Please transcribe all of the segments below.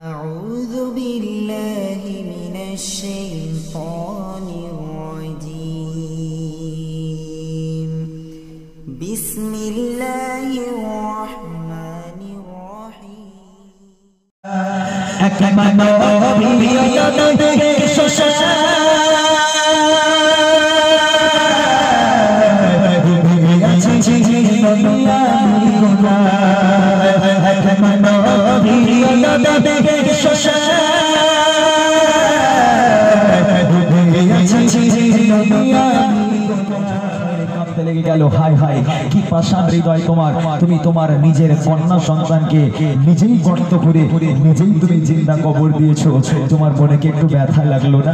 أعوذ بالله من الشيطان الرجيم بسم الله الرحمن লেগে গেল হায় হায় কি পাষাণ হৃদয় তোমার, তুমি তোমার নিজের কন্যা সন্তানকে নিজেই গর্ত করে নিজেই তুমি জিন্দা কবর দিয়েছো। তোমার মনে কি একটু ব্যথা লাগলো না?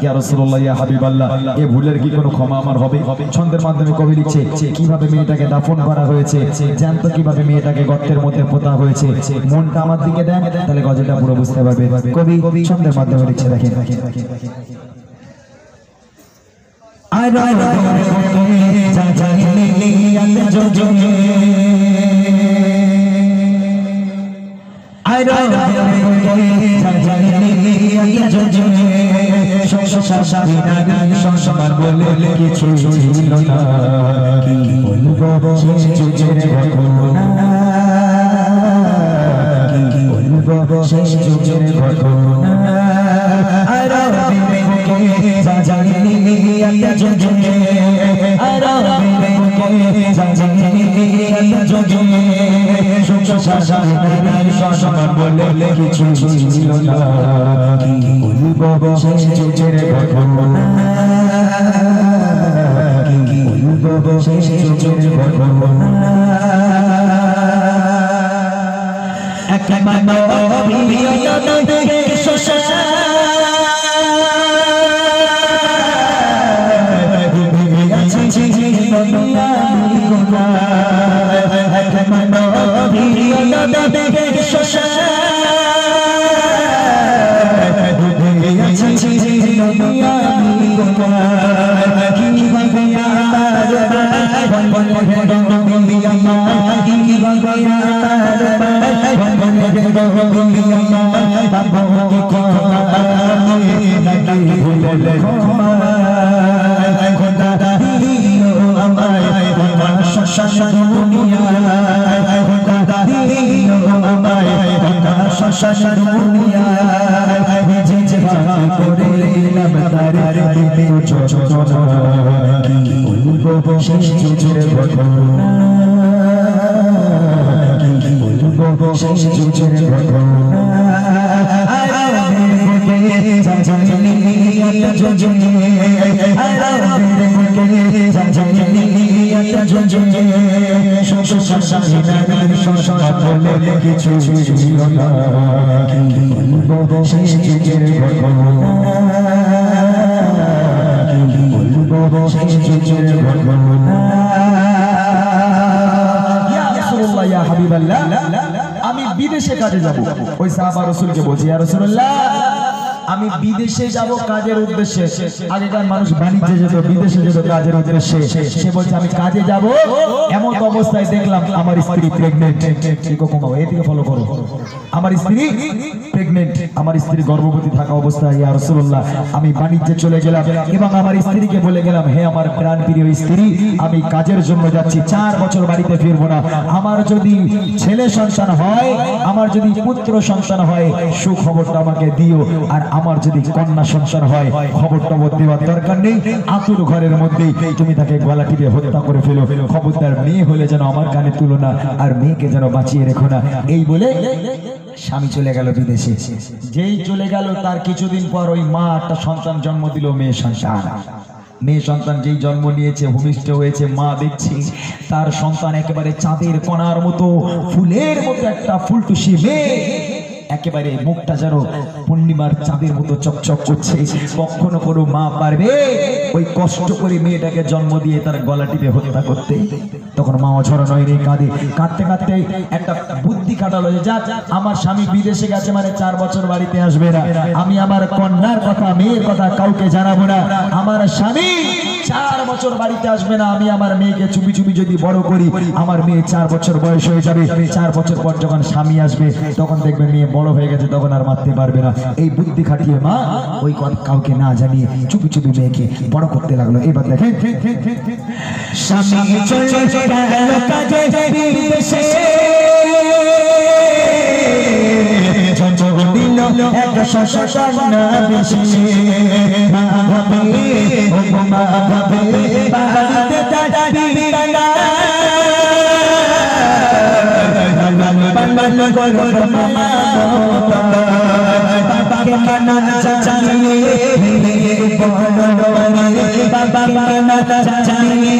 ইয়া রাসূলুল্লাহ ইয়া হাবিবাল্লাহ, এ ভুলের কি কোনো ক্ষমা আমার হবে? ছন্দের মাধ্যমে কবি লিখছে কিভাবে মেয়েটাকে দাফন করা হয়েছে, জ্যান্ত কিভাবে মেয়েটাকে গর্তের মধ্যে পোতা হয়েছে। মনটা আমার দিকে দেন, তাহলে গজলটা পুরো বুঝতে পারবে। কবি ছন্দের মাধ্যমে লিখছে, দেখেন বলে কিছু ছিল না, কি বলবো যুগের ঘটনা, কি বলবো যুগের ঘটনা। বলে কিছু ছিল না, কি বলবো যুগের ঘটনা, কি বলবো যুগের ঘটনা। এক কিছু ছিল না, কি বলবো যুগের ঘটনা, কি বলবো যুগের ঘটনা। ইয়া রাসূলুল্লাহ ইয়া হাবিবাল্লাহ, আমি বিদেশে কাজে যাব। ওই সাহাবা রাসূলকে বলছি, ইয়া রাসূলুল্লাহ আমি বিদেশে যাব কাজের উদ্দেশ্যে। আগেকার মানুষ বাণিজ্যে যেত, বিদেশে যেত কাজের উদ্দেশ্যে। সে বলছে আমি কাজে যাব, এমন অবস্থায় দেখলাম আমার স্ত্রী প্রেগনেন্ট। এদিকে ফলো করো, আমার স্ত্রী প্রেগনেন্ট, আমার স্ত্রী গর্ভবতী থাকা অবস্থায় ইয়া রাসূলুল্লাহ আমি বাণিজ্যে চলে গেলাম এবং আমার স্ত্রীকে বলে গেলাম, হে আমার প্রাণ প্রিয় স্ত্রী, আমি কাজের জন্য যাচ্ছি, 4 বছর বাড়িতে ফিরবো না। আমার যদি ছেলে সন্তান হয়, আমার যদি পুত্র সন্তান হয়, সুখবরটা আমাকে দিও, আর আমার যদি কন্যা সন্তান হয়, খবরটা দেওয়ার দরকার নেই, আতুর ঘরের মধ্যেই তুমি তাকে গলা টিপে হত্যা করে ফেলো। খবরদার মেয়ে হলে যেন আমার কানে তুলো না, আর মেয়েকে যেন বাঁচিয়ে রেখো না। এই বলে স্বামী চলে গেল বিদেশে। যেই চলে গেল তার কিছুদিন পর ওই মা একটা সন্তান জন্ম দিল, মেয়ে সন্তান। মেয়ে সন্তান যেই জন্ম নিয়েছে, ভূমিষ্ঠ হয়েছে, মা দেখছি তার সন্তান একেবারে চাঁদের কণার মতো, ফুলের মতো একটা ফুলটুসি মেয়ে, একেবারে মুখটা যেন পূর্ণিমার চাঁদের মতো চকচক করছে। কখনো কোনো মা পারবে ওই কষ্ট করে মেয়েটাকে জন্ম দিয়ে তার গলা টিপে হত্যা করতে? তখন মা অঝরা নয় রে, কাঁদে। কাঁদতে কাঁদতে একটা বুদ্ধি কাটালো যে যা, আমার স্বামী বিদেশে গেছে মানে 4 বছর বাড়িতে আসবে না, আমি আমার কন্যার কথা, মেয়ের কথা কাউকে জানাবো না। আমার স্বামী 4 বছর বাড়িতে আসবে না, আমি আমার মেয়েকে চুপি চুপি যদি বড় করি, আমার মেয়ে 4 বছর বয়স হয়ে যাবে। 4 বছর পর যখন স্বামী আসবে তখন দেখবে মেয়ে বড় হয়ে গেছে তখন আর মারতে পারবে না। এই বুদ্ধি খাটিয়ে মা ওই কথা কাউকে না জানিয়ে চুপি চুপি মেয়েকে বড় করতে লাগলো। এবার দেখেন স্বামী চলে গেল কাজে বিদেশে, দিল এক শশান বেশি, মা ভাবে ও মা ভাবে বাড়িতে দাঁড়িয়ে না পাল্লা গরর মালা বাবাকে মানা জানিয়ে বাবাকে মানা জানিয়ে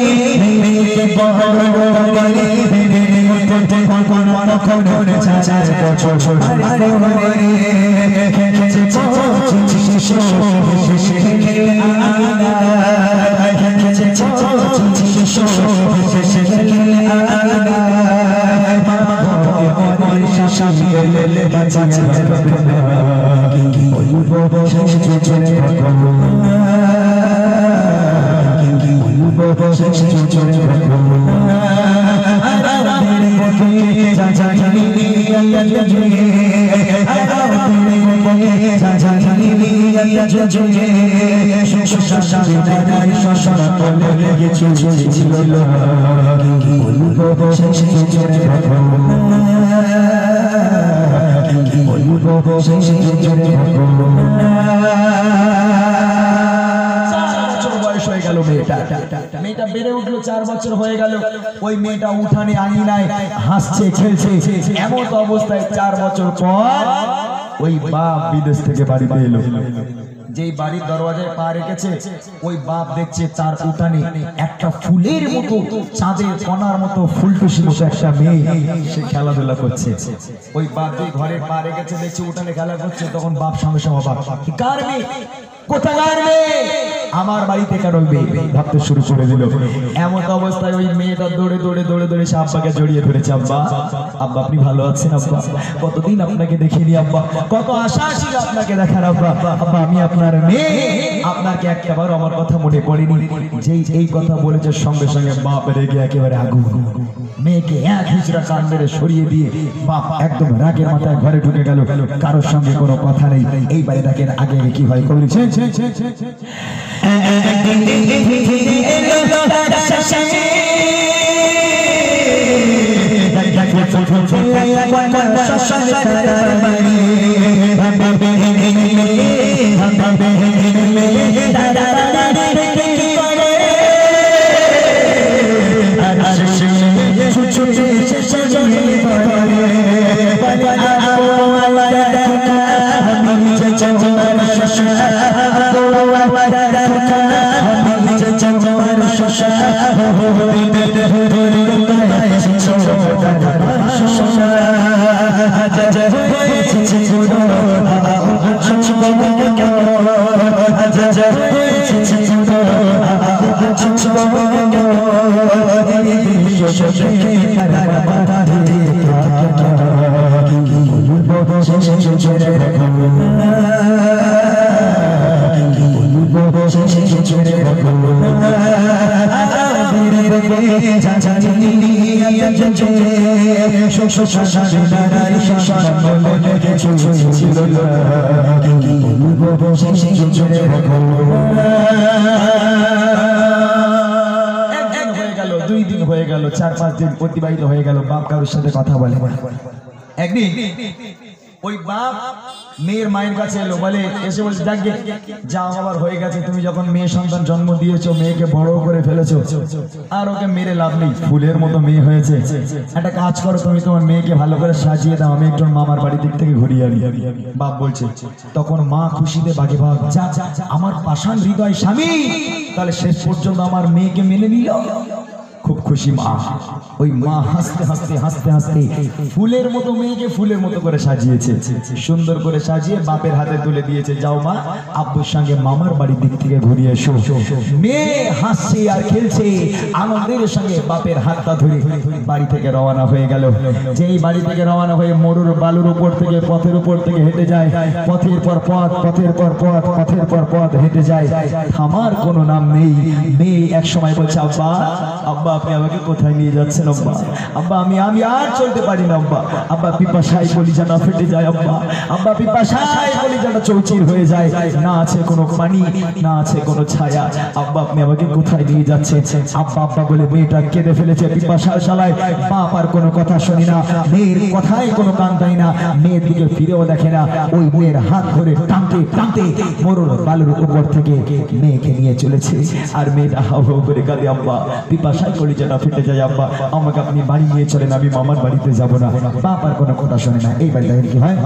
মেয়েটা বেড়ে উঠলো, 4 বছর হয়ে গেল। ওই মেয়েটা উঠানে আঙিনায় হাসছে খেলছে, এমন অবস্থায় 4 বছর পর ওই বাপ বিদেশ থেকে বাড়িতে এলো। যেই বাড়ির দরওয়াজায় পা রেখেছে ওই বাপ দেখছে তার উঠানে একটা ফুলের মতো, চাঁদের কণার মতো, ফুলটুসি মতো একটা মেয়ে সে খেলাধুলা করছে। ওই বাপ যেই ঘরে পা রেখেছে দেখছে উঠানে খেলা করছে, তখন বাপ সঙ্গে সঙ্গে বাপ কার মেয়ে, কোথাকার মেয়ে, আমার বাড়িতে কেন ভাবতে শুরু করে দিল। এমন অবস্থায় ওই মেয়েটা দৌড়ে দৌড়ে দৌড়ে দৌড়ে সে আব্বাকে জড়িয়ে ধরেছে। আব্বা, আব্বা আপনি ভালো আছেন? আব্বা কতদিন আপনাকে দেখিনি, আব্বা কত আশা ছিল আপনাকে দেখার। আব্বা, আব্বা আমি আপনার মেয়ে, আপনাকে একটাবার আমার কথা মনে পড়েনি। যেই এই কথা বলেছে সঙ্গে সঙ্গে বাপ রেগে একেবারে আগুন, মেয়েকে এক হিজড়া কান মেরে সরিয়ে দিয়ে বাপ একদম রাগের মাথায় ঘরে ঢুকে গেল। কারোর সঙ্গে কোনো কথা নেই। এইবারে দেখেন আগে কি হয় করেছে। অতিবাহিত হয়ে গেল, বাপ কারোর সাথে কথা বলে। একদিন ওই বাপ মেয়ের মায়ের কাছে এলো, বলে এসে বলছে যাকে যা আবার হয়ে গেছে, তুমি যখন মেয়ে সন্তান জন্ম দিয়েছো, মেয়েকে বড় করে ফেলেছো, আর ওকে মেরে লাভ নেই, ফুলের মতো মেয়ে হয়েছে। একটা কাজ করো, তুমি তোমার মেয়েকে ভালো করে সাজিয়ে দাও, আমি একটু মামার বাড়ির দিক থেকে ঘুরিয়ে আনি। বাপ বলছে, তখন মা খুশিতে বাগে ভাগ, যা আমার পাষাণ হৃদয় স্বামী, তাহলে শেষ পর্যন্ত আমার মেয়েকে মেনে নিল। খুব খুশি মা। ওই মা হাসতে হাসতে হাসতে হাসতে ফুলের মতো মেয়েকে ফুলের মতো করে সাজিয়েছে, সুন্দর করে সাজিয়ে বাপের হাতে তুলে দিয়েছে, যাও মা আব্বুর সঙ্গে মামার বাড়ির দিক থেকে ঘুরিয়ে এসো। মেয়ে হাসছে আর খেলছে, আনন্দের সঙ্গে বাপের হাতটা ধরে বাড়ি থেকে রওনা হয়ে গেল। যেই বাড়ি থেকে রওনা হয়ে মরুর বালুর উপর থেকে পথের উপর থেকে হেঁটে যায়, পথের পর পথ, পথের পর পথ, পথের পর পথ হেঁটে যায়, থামার কোনো নাম নেই। মেয়ে এক সময় বলছে, আব্বা আব্বা আপনি আমাকে কোথায় নিয়ে যাচ্ছেন আব্বা? আব্বা আমি আর চলতে পারি না আব্বা। আব্বা পিপাসায় কলিজাটা ফেটে যায় আব্বা। আব্বা পিপাসায় কলিজাটা চৌচির হয়ে যায়, না আছে কোনো পানি, না আছে কোনো ছায়া। আব্বা আপনি আমাকে কোথায় নিয়ে যাচ্ছেন? আব্বা আব্বা বলে মেয়েটা কেঁদে ফেলেছে পিপাসার শালায়। বাপ আর কোনো কথা শুনি না, মেয়ের কথায় কোনো কান দেয় না, মেয়ের দিকে ফিরেও দেখে না। ওই মেয়ের হাত ধরে টানতে টানতে মরুর বালুর উপর থেকে মেয়েকে নিয়ে চলেছে। আর মেয়েটা হাউ হাউ করে কাঁদে আব্বা, পিপাসায় কলিজাটা ফেটে যায় আব্বা, আমাকে আপনি বাড়ি নিয়ে চলেন, আমি মামার বাড়িতে যাব না। বাপ আর কোনো কথা শুনে না। এই বাড়ি দেখেন কি হয়,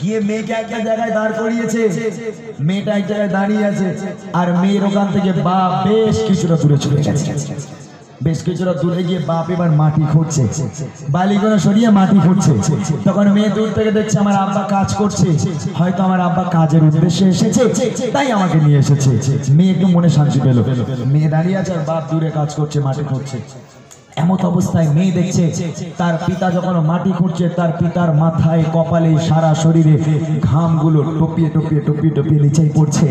গিয়ে মেয়েকে একটা জায়গায় দাঁড় করিয়েছে। মেয়েটা এক জায়গায় দাঁড়িয়ে আছে, আর মেয়ের ওখান থেকে বাপ বেশ কিছুটা দূরে চলে গেছে। বেশ কিছুটা দূরে গিয়ে বাপ এবার মাটি খুঁড়ছে, বালিগুলো সরিয়ে মাটি খুঁড়ছে। তখন মেয়ে দূর থেকে দেখছে আমার আব্বা কাজ করছে, হয়তো আমার আব্বা কাজের উদ্দেশ্যে এসেছে, তাই আমাকে নিয়ে এসেছে। মেয়ে একটু মনে শান্তি পেল। মেয়ে দাঁড়িয়ে আছে আর বাপ দূরে কাজ করছে, মাটি খুঁড়ছে। এমত অবস্থায় মেয়ে দেখছে তার পিতা যখন মাটি খুঁড়ছে, তার পিতার মাথায় কপালে সারা শরীরে ঘামগুলো টপিয়ে টপিয়ে টপিয়ে টপিয়ে নিচেই পড়ছে।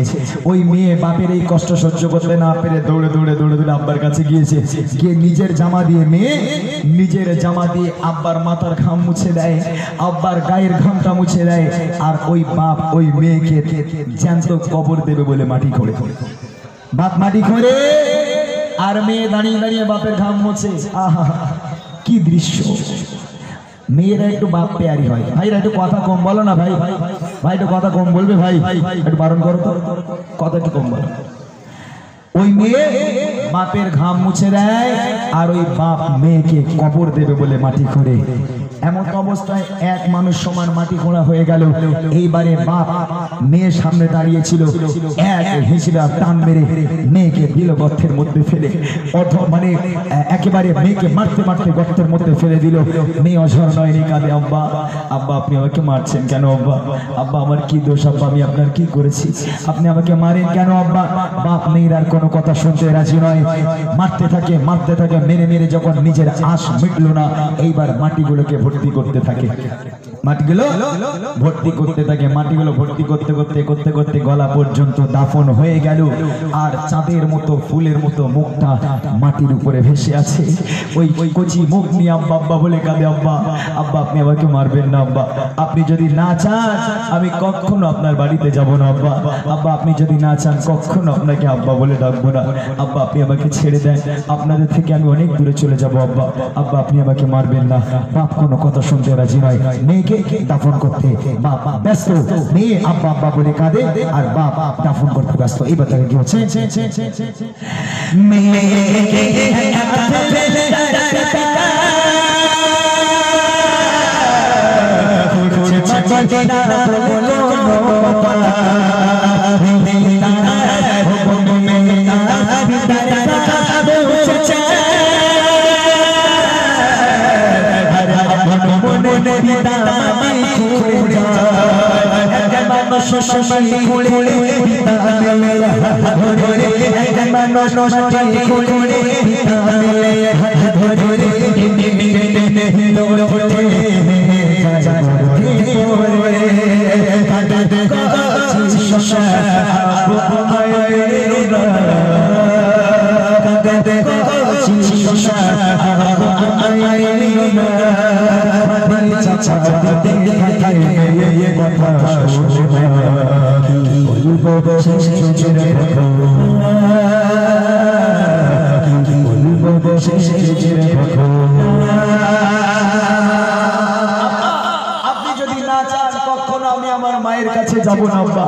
ওই মেয়ে বাপের এই কষ্ট সহ্য করতে না পেরে দৌড়ে দৌড়ে দৌড়ে দৌড়ে আব্বার কাছে গিয়েছে। গিয়ে নিজের জামা দিয়ে, মেয়ে নিজের জামা দিয়ে আব্বার মাথার ঘাম মুছে দেয়, আব্বার গায়ের ঘামটা মুছে দেয়। আর ওই বাপ ওই মেয়েকে জ্যান্ত কবর দেবে বলে মাটি খোঁড়ে। বাপ মাটি খোঁড়ে আর মেয়ে দাঁড়িয়ে দাঁড়িয়ে বাপের ঘাম মোছে। আহা কি দৃশ্য! মেয়েরা একটু বাপ পেয়ারি হয়। ভাইরা একটু কথা কম বলো না, ভাই ভাই একটু কথা কম বলবে, ভাই একটু বারণ করো তো, কথা একটু কম বলো। ওই মেয়ে বাপের ঘাম মুছে দেয় আর ওই বাপ মেয়েকে কবর দেবে বলে মাটি খোঁড়ে। এমন অবস্থায় এক মানুষ সমান মাটি খোঁড়া হয়ে গেল। এইবারে বাপ মেয়ের সামনে দাঁড়িয়েছিল, এক হিসিরা টান মেরে মেয়েকে দিল গর্তের মধ্যে ফেলে, মানে একেবারে মেয়েকে মারতে মারতে গর্তের মধ্যে ফেলে দিল। মেয়ে অঝর নয়নি, কাঁদে আব্বা আব্বা আপনি আমাকে মারছেন কেন আব্বা? আব্বা আমার কি দোষ আব্বা, আমি আপনার কি করেছি? আপনি আমাকে মারেন কেন আব্বা? বাপ মেয়ের আর কোনো কথা শুনতে রাজি নয়, মারতে থাকে মেরে মেরে যখন নিজের আশ মিটলো না, এইবার মাটিগুলোকে ভর্তি করতে থাকে। মাটিগুলো ভর্তি করতে থাকে, মাটিগুলো ভর্তি করতে করতে করতে করতে গলা পর্যন্ত দাফন হয়ে গেল। আর চাঁদের মতো ফুলের মতো মুখটা মাটির উপরে ভেসে আছে। ওই কচি মুখ নিয়ে আব্বা আব্বা বলে কাঁদে আব্বা আব্বা আপনি আমাকে মারবেন না আব্বা, আপনি যদি না চান আমি কখনো আপনার বাড়িতে যাব না আব্বা আব্বা আপনি যদি না চান কখনো আপনাকে আব্বা বলে ডাকবো না আব্বা, আপনি আমাকে ছেড়ে দেন, আপনাদের থেকে আমি অনেক দূরে চলে যাব আব্বা আব্বা আপনি আমাকে মারবেন না। বাপ কোনো কথা শুনতে রাজি নয়, মেয়েকে দাফন করতে বাপ ব্যস্ত। মেয়ে আব্বা আব্বা বলে কাঁদে আর বাপ দাফন করতে ব্যস্ত। এইবার তাকে কি হচ্ছে, কথা বলবো সেই যুগের কথা, কি বলবো সেই যুগের কথা। আপনি যদি না চান কখনো আমি আমার মায়ের কাছে যাব না আব্বা,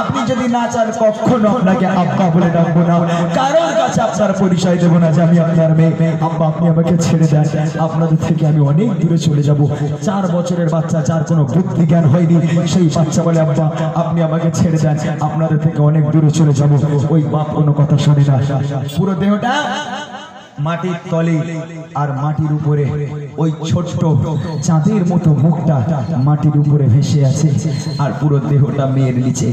আপনি যদি না চান কখনো আপনাকে আব্বা বলে ডাকবো না, কারোর কাছে আপনার পরিচয় দেবো না যে আমি আপনার মেয়ে। আব্বা আপনি আমাকে ছেড়ে দেন, আপনাদের থেকে আমি অনেক দূরে চলে যাব। 4 বছরের বাচ্চা, যার কোনো বুদ্ধি জ্ঞান হয়নি, সেই বাচ্চা বলে আব্বা আপনি আমাকে ছেড়ে দেন, আপনাদের থেকে অনেক দূরে চলে যাব। ওই বাপ কোনো কথা শোনে না, পুরো দেহটা মাটির তলে আর মাটির উপরে ওই ছোট্ট চাঁদের মতো মুখটা মাটির উপরে ভেসে আছে, আর পুরো দেহটা মেয়ের নিচে।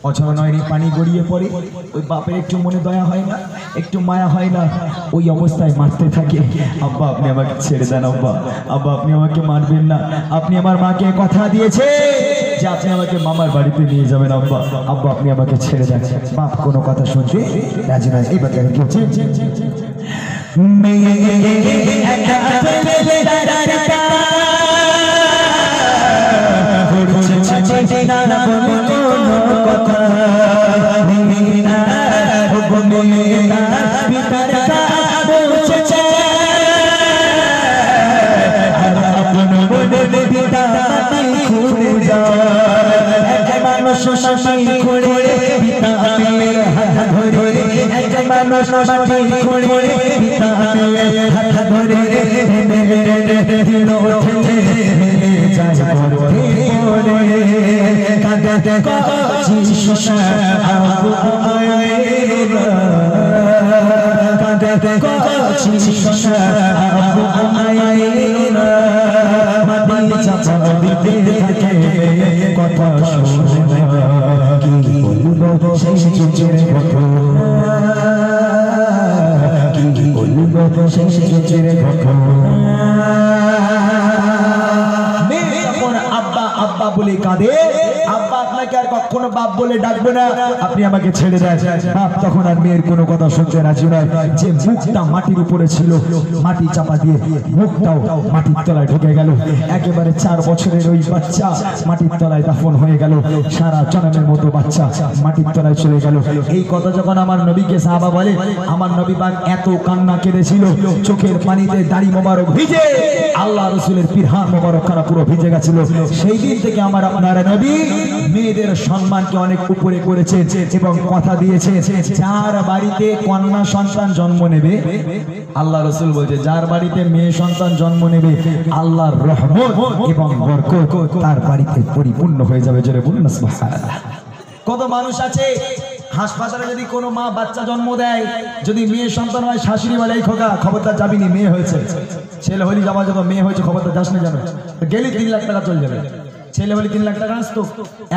অচেনা নয় পানি গড়িয়ে পড়ে, ওই বাপের একটু মনে দয়া হয় না, একটু মায়া হয় না, ওই অবস্থায় মারতে থাকে, আব্বা আপনি আমাকে ছেড়ে দেন, আব্বা আব্বা আপনি আমাকে মারবেন না, আপনি আমার মাকে কথা দিয়েছে যে আপনি আমাকে মামার বাড়িতে নিয়ে যাবেন, আব্বা আব্বা আপনি আমাকে ছেড়ে দেন। বাপ কোনো কথা শুনতে রাজি নয়। এবার দেখেন কি হচ্ছে, কখনো বাপ বলে ডাকবে না, আপনি আমাকে ছেড়ে দেন। বাপ তখন আর মেয়ের কোনো কথা শুনতে রাজি নয়। যে মুখটা মাটির উপরে ছিল, মাটি চাপা দিয়ে মুখটাও মাটির তলায় ঢুকে গেল। একেবারে 4 বছরের ওই বাচ্চা মাটির তলায় দাফন হয়ে গেল। সারা জনমের মতো বাচ্চা মাটির তলায় চলে গেল। এই কথা যখন আমার নবীকে সাহাবা বলে, আমার নবী পাক এত কান্না কেঁদেছিল, চোখের পানিতে দাড়ি মোবারক ভিজে, আল্লাহ রাসূলের পিরহান মোবারক খানা পুরো ভিজে গেছিল। সেই দিন থেকে আমার আপনার নবী মেয়েদের সম্মানকে অনেক উপরে করেছে এবং কথা দিয়েছে, যার বাড়িতে কন্যা সন্তান জন্ম নেবে, আল্লাহ রাসূল বলছে যার বাড়িতে মেয়ে সন্তান জন্ম নেবে, আল্লাহর রহমত এবং বরকত তার বাড়িতে পরিপূর্ণ হয়ে যাবে। জোরে বলুন সুবহানাল্লাহ। কত মানুষ আছে হাসপাতালে যদি কোনো মা বাচ্চা জন্ম দেয়, যদি মেয়ে সন্তান হয়, শাশুড়ি বলে এই খোকা খবরদার যাবি নি, মেয়ে হয়েছে। ছেলে হলি যাওয়া যাবে, মেয়ে হয়েছে খবরদার যাস না, জানো গেলি 3 লাখ টাকা চলে যাবে। ছেলে হলে 3 লাখ টাকা আসতো।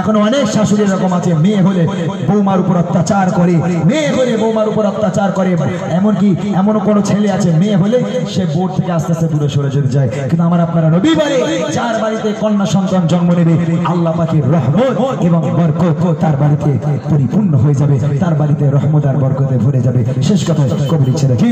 এখন অনেক শাশুড়ি এরকম আছে, মেয়ে হলে বৌমার উপর অত্যাচার করে, মেয়ে হলে বৌমার উপর অত্যাচার করে। এমনকি এমনও কোনো ছেলে আছে মেয়ে হলে সে বোর্ড থেকে আস্তে আস্তে দূরে সরে যেতে যায়। কিন্তু আমার আপনারা নবী বলে যার বাড়িতে কন্যা সন্তান জন্ম নেবে, আল্লাহ পাকের রহমত এবং বরকত তার বাড়িতে পরিপূর্ণ হয়ে যাবে, তার বাড়িতে রহমত আর বরকতে ভরে যাবে। শেষ কথা কবি লিখছে দেখি,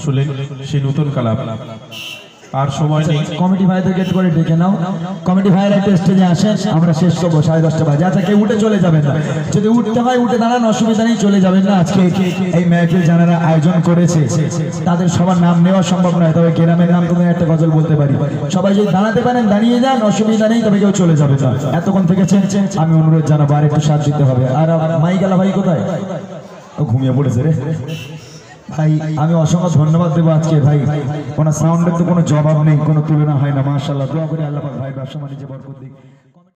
শুনলেন সেই নতুন কালাম। আর সময় নেই, কমিটি ভাইদের গেট করে ডেকে নাও। কমিটি ভাইরা একটু স্টেজে আসেন, আমরা শেষ করবো 10:30 বাজে। আচ্ছা, কেউ উঠে চলে যাবেন না, যদি উঠতে হয় উঠে দাঁড়ান, অসুবিধা নেই, চলে যাবেন না। আজকে এই মেহফিল যারা আয়োজন করেছে তাদের সবার নাম নেওয়া সম্ভব নয়, তবে গ্রামের নাম তুমি একটা গজল বলতে পারি। সবাই যদি দাঁড়াতে পারেন দাঁড়িয়ে যান, অসুবিধা নেই, তবে কেউ চলে যাবে না। এতক্ষণ থেকে আমি অনুরোধ জানাবো আর একটু সাথ দিতে হবে। আর মাইকালা ভাই কোথায়? ও ঘুমিয়ে পড়েছে রে ভাই। আমি অসংখ্য ধন্যবাদ দেবো আজকে ভাই, ওনার সাউন্ডের তো কোনো জবাব নেই, কোনো তুলনা হয় না। মাশাআল্লাহ, দোয়া করে আল্লাহ পাক ভাই ব্যবসা বাণিজ্যে বরকত দিক।